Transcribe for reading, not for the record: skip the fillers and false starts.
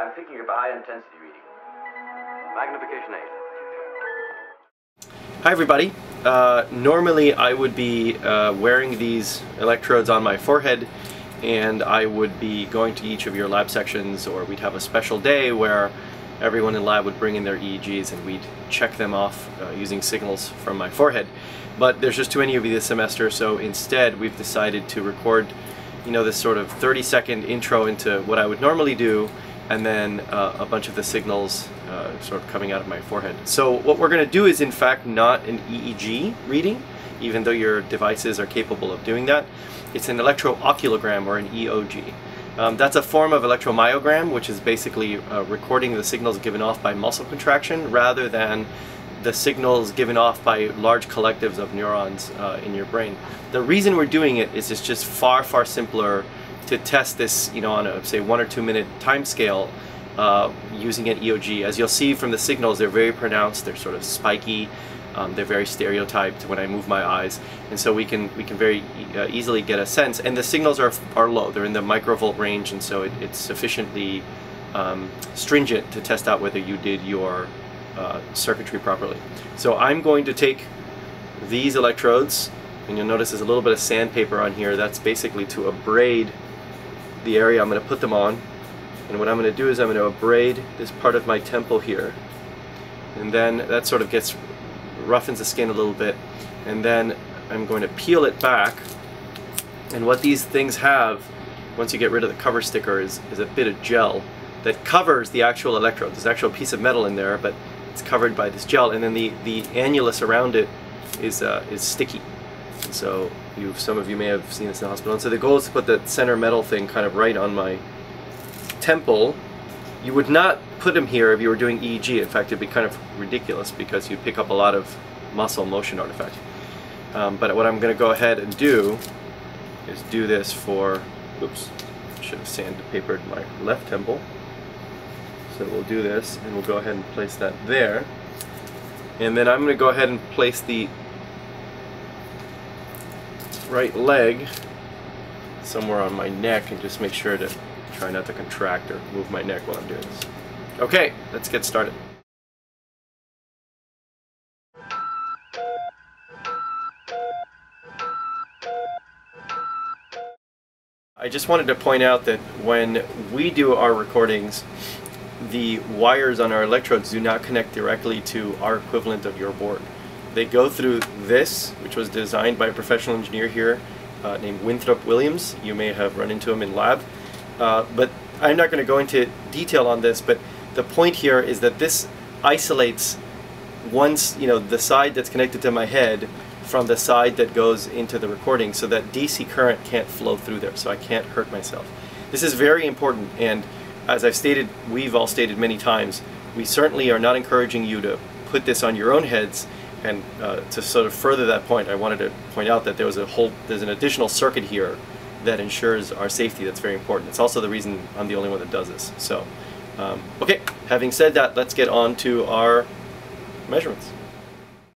I'm thinking of a high-intensity reading. Magnification 8. Hi everybody. Normally I would be wearing these electrodes on my forehead, and I would be going to each of your lab sections, or we'd have a special day where everyone in lab would bring in their EEGs and we'd check them off using signals from my forehead. But there's just too many of you this semester, so instead we've decided to record, this sort of 30-second intro into what I would normally do, and then a bunch of the signals sort of coming out of my forehead. So what we're going to do is in fact not an EEG reading, even though your devices are capable of doing that. It's an electrooculogram, or an EOG. That's a form of electromyogram, which is basically recording the signals given off by muscle contraction rather than the signals given off by large collectives of neurons in your brain. The reason we're doing it is it's just far simpler to test this, on a, say, 1 or 2 minute time scale using an EOG. As you'll see from the signals, they're very pronounced, they're sort of spiky, they're very stereotyped when I move my eyes, and so we can very easily get a sense. And the signals are low, they're in the microvolt range, and so it's sufficiently stringent to test out whether you did your circuitry properly. So I'm going to take these electrodes, and you'll notice there's a little bit of sandpaper on here. That's basically to abrade the area I'm going to put them on. And what I'm going to do is I'm going to abrade this part of my temple here, and then that sort of roughens the skin a little bit, and then I'm going to peel it back. And what these things have, once you get rid of the cover sticker, is a bit of gel that covers the actual electrode. There's an actual piece of metal in there, but it's covered by this gel, and then the annulus around it is sticky. And so some of you may have seen this in the hospital. And so the goal is to put the center metal thing kind of right on my temple. You would not put them here if you were doing EEG. In fact, it'd be kind of ridiculous because you'd pick up a lot of muscle motion artifact. But what I'm going to go ahead and do is do this for, oops, should have sandpapered my left temple. So we'll do this, and we'll go ahead and place that there. And then I'm going to go ahead and place the right leg somewhere on my neck, and just make sure to try not to contract or move my neck while I'm doing this. Okay, let's get started. I just wanted to point out that when we do our recordings, the wires on our electrodes do not connect directly to our equivalent of your board. They go through this, which was designed by a professional engineer here named Winthrop Williams. You may have run into him in lab. But I'm not going to go into detail on this, but the point here is that this isolates the side that's connected to my head from the side that goes into the recording, so that DC current can't flow through there, so I can't hurt myself. This is very important, and as we've all stated many times, we certainly are not encouraging you to put this on your own heads. And to sort of further that point, I wanted to point out that there's an additional circuit here that ensures our safety. That's very important. It's also the reason I'm the only one that does this. So, okay, having said that, let's get on to our measurements.